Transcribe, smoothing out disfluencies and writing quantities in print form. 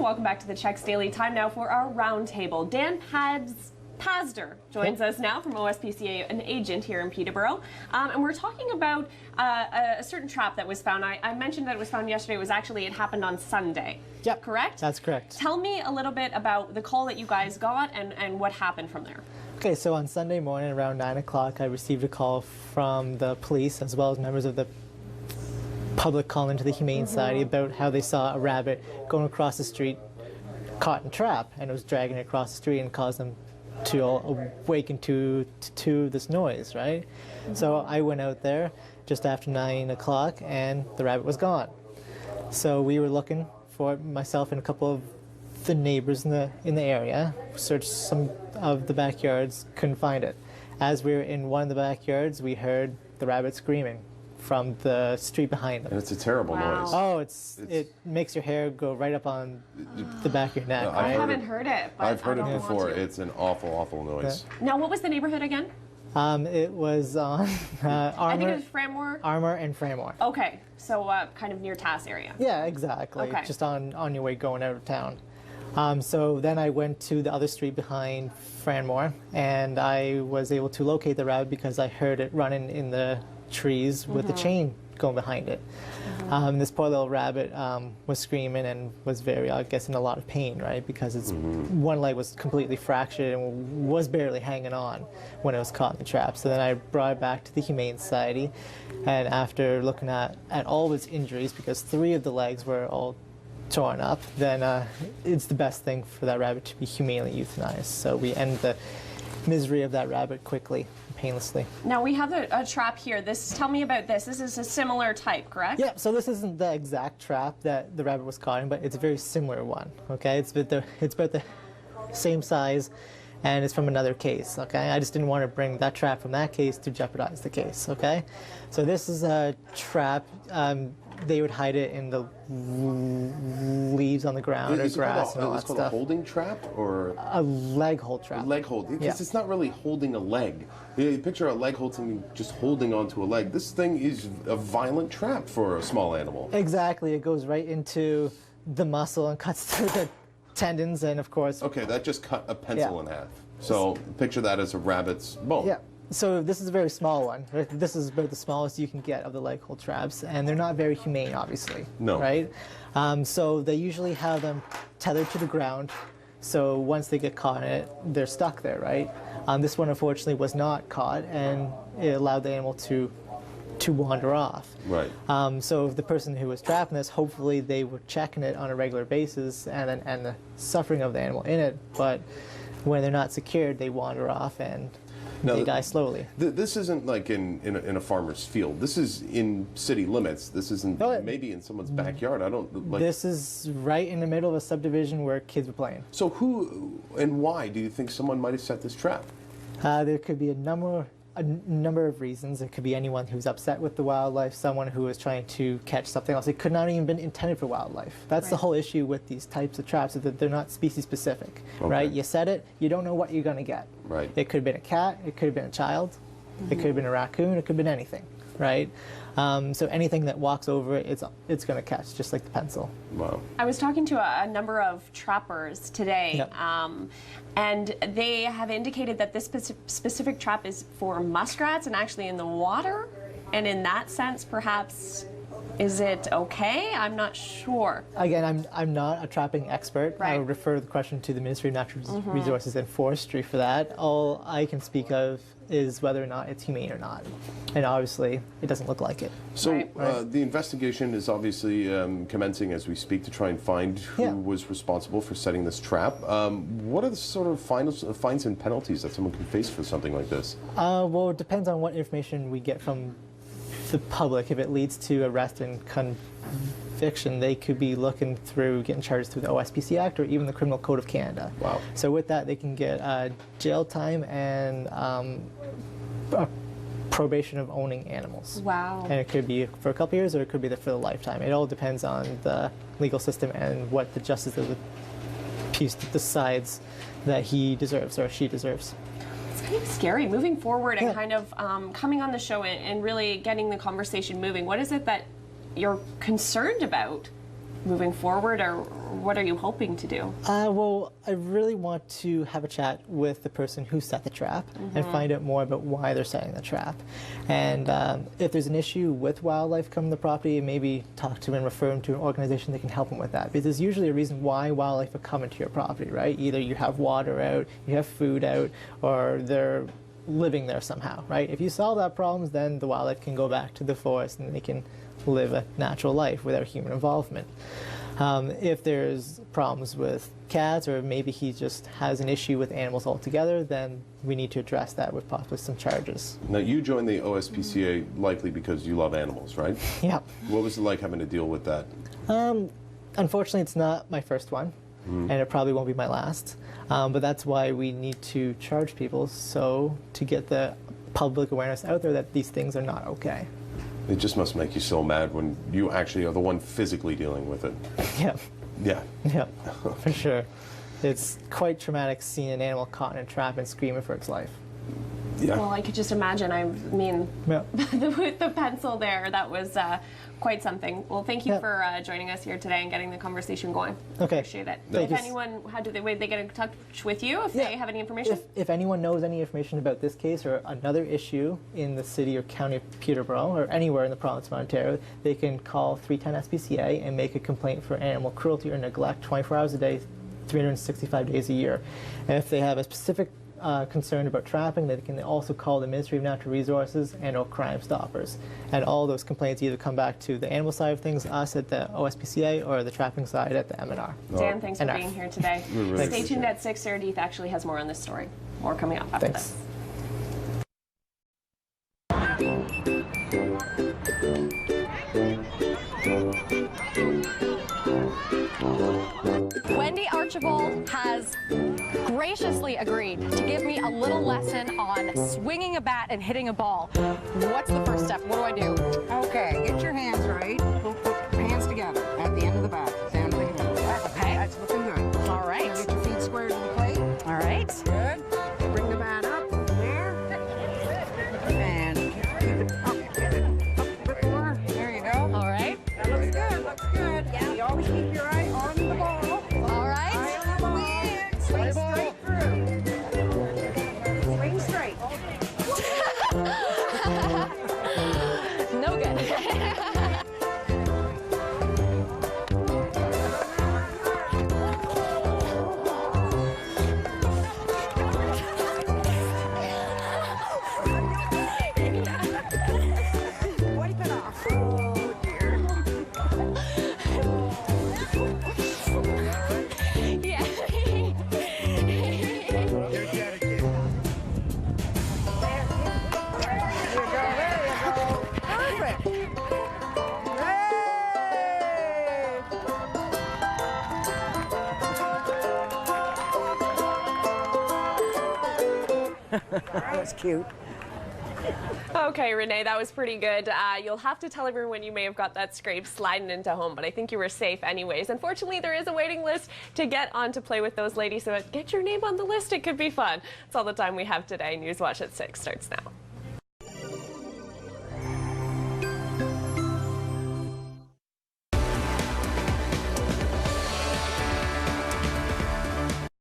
welcome back to the Checks Daily. Time now for our roundtable. Dan Pazder joins us now from OSPCA, an agent here in Peterborough. And we're talking about a certain trap that was found. I mentioned that it was found yesterday. It happened on Sunday. Yep. Correct? That's correct. Tell me a little bit about the call that you guys got and what happened from there. Okay, so on Sunday morning around 9 o'clock, I received a call from the police as well as members of the public calling into the Humane Society about how they saw a rabbit going across the street caught in a trap, and it was dragging it across the street and caused them to all awaken to this noise, right? So I went out there just after 9 o'clock and the rabbit was gone. So we were looking for it, myself and a couple of the neighbors in the area, searched some of the backyards, couldn't find it. As we were in one of the backyards, we heard the rabbit screaming from the street behind them. And it's a terrible noise. Oh, it makes your hair go right up on the back of your neck. I haven't heard it, but I've heard I it don't before. want to. It's an awful, awful noise. Yeah. Now, what was the neighborhood again? It was on I think it was Franmore. Armour and Franmore. Okay, so kind of near Tass area. Yeah, exactly. Okay. Just on your way going out of town. So then I went to the other street behind Franmore, and I was able to locate the rabbit because I heard it running in the trees with the chain going behind it. This poor little rabbit was screaming and was very, I guess, in a lot of pain, right? Because its one leg was completely fractured and was barely hanging on when it was caught in the trap. So then I brought it back to the Humane Society, and after looking at all of its injuries, because 3 of the legs were all torn up, then it's the best thing for that rabbit to be humanely euthanized. So we end the misery of that rabbit quickly, painlessly. Now we have a trap here. Tell me about this. This is a similar type, correct? Yeah, so this isn't the exact trap that the rabbit was caught in, but it's a very similar one, okay? It's about the same size, and it's from another case, okay? I just didn't want to bring that trap from that case to jeopardize the case, okay? So this is a trap. They would hide it in the leaves on the ground or grass and all that it's called stuff. A holding trap or A leg hold trap. a leg hold? Because Yeah. it's not really holding a leg. You picture a leg hold, something just holding onto a leg. This thing is a violent trap for a small animal. Exactly. It goes right into the muscle and cuts through the tendons, and of course. Okay, that just cut a pencil in half. So picture that as a rabbit's bone. Yeah. So this is a very small one. Right? This is about the smallest you can get of the leg hold traps, and they're not very humane, obviously. No. Right? So they usually have them tethered to the ground. So once they get caught in it, they're stuck there, right? This one, unfortunately, was not caught, and it allowed the animal to wander off. Right. So the person who was trapping this, hopefully they were checking it on a regular basis and the suffering of the animal in it, but when they're not secured, they wander off and they die slowly. This isn't like in a farmer's field. This is in city limits. This isn't maybe in someone's backyard. I don't like. This is right in the middle of a subdivision where kids were playing. So who and why do you think someone might have set this trap? There could be a number of reasons. It could be anyone who's upset with the wildlife, someone who is trying to catch something else. It could not even been intended for wildlife. That's the whole issue with these types of traps, is that they're not species specific, right? You set it, you don't know what you're going to get. Right. It could have been a cat, it could have been a child, it could have been a raccoon, it could have been anything, right? So anything that walks over it, it's going to catch, just like the pencil. Wow. I was talking to a number of trappers today, Yep. and they have indicated that this specific trap is for muskrats and actually in the water. And in that sense, perhaps, is it okay? I'm not sure. Again, I'm not a trapping expert. I Right. would refer the question to the Ministry of Natural Resources and Forestry for that. All I can speak of is whether or not it's humane or not. And obviously, it doesn't look like it. So Right. the investigation is obviously commencing as we speak to try and find who was responsible for setting this trap. What are the sort of fines and penalties that someone can face for something like this? Well, it depends on what information we get from the public. If it leads to arrest and conviction, they could be looking through getting charged through the OSPC Act or even the Criminal Code of Canada. Wow. So with that, they can get jail time and a probation of owning animals. Wow. And it could be for a couple years or it could be there for the lifetime. It all depends on the legal system and what the justice of the peace decides that he deserves or she deserves. It's kind of scary moving forward and Yeah. kind of coming on the show and really getting the conversation moving. What is it that you're concerned about moving forward, or what are you hoping to do? Well, I really want to have a chat with the person who set the trap and find out more about why they're setting the trap. And if there's an issue with wildlife coming to the property, maybe talk to them and refer them to an organization that can help them with that. Because there's usually a reason why wildlife are coming to your property, right? Either you have water out, you have food out, or they're living there somehow, right? If you solve that problem, then the wildlife can go back to the forest and they can live a natural life without human involvement. If there's problems with cats, or maybe he just has an issue with animals altogether, then we need to address that with possibly some charges. Now, you joined the OSPCA likely because you love animals, right? Yeah. What was it like having to deal with that? Unfortunately, it's not my first one, and it probably won't be my last. But that's why we need to charge people, so to get the public awareness out there that these things are not okay. It just must make you so mad when you actually are the one physically dealing with it. Yeah. Yeah. Yeah, for sure. It's quite traumatic seeing an animal caught in a trap and screaming for its life. Yeah. Well, I could just imagine. I mean, Yeah. with the pencil there, that was quite something. Well, thank you for joining us here today and getting the conversation going. Okay. Appreciate it. Thank If you. anyone, how do they get in touch with you if they have any information? If anyone knows any information about this case or another issue in the city or county of Peterborough or anywhere in the province of Ontario, they can call 310-SPCA and make a complaint for animal cruelty or neglect 24 hours a day, 365 days a year. And if they have a specific concern about trapping, they can also call the Ministry of Natural Resources and or Crime Stoppers. And all those complaints either come back to the animal side of things, us at the OSPCA, or the trapping side at the MNR. Dan, thanks for being here today. Really Stay tuned at 6. Sarah Deeth actually has more on this story. More coming up after Thanks. this. Wendy Archibald has graciously agreed to give me a little lesson on swinging a bat and hitting a ball. What's the first step? What do I do? Okay, get your hands right. Put your hands together at the end of the bat, down to the heel. Okay. That's looking good. All right. Now get your feet square to the plate. All right. Good. Bring the bat up there. And keep it up. Get it up a bit more. There you go. All right. That looks good. Looks good. Yeah. You always keep your eye on the ball. All right. Eye on the ball. Swing straight through. Swing straight. No good. Wipe it off. Oh dear. Yeah. Perfect. That was cute. Okay, Renee, that was pretty good. You'll have to tell everyone you may have got that scrape sliding into home, but I think you were safe anyways. Unfortunately, there is a waiting list to get on to play with those ladies, so get your name on the list. It could be fun. That's all the time we have today. Newswatch at 6 starts now.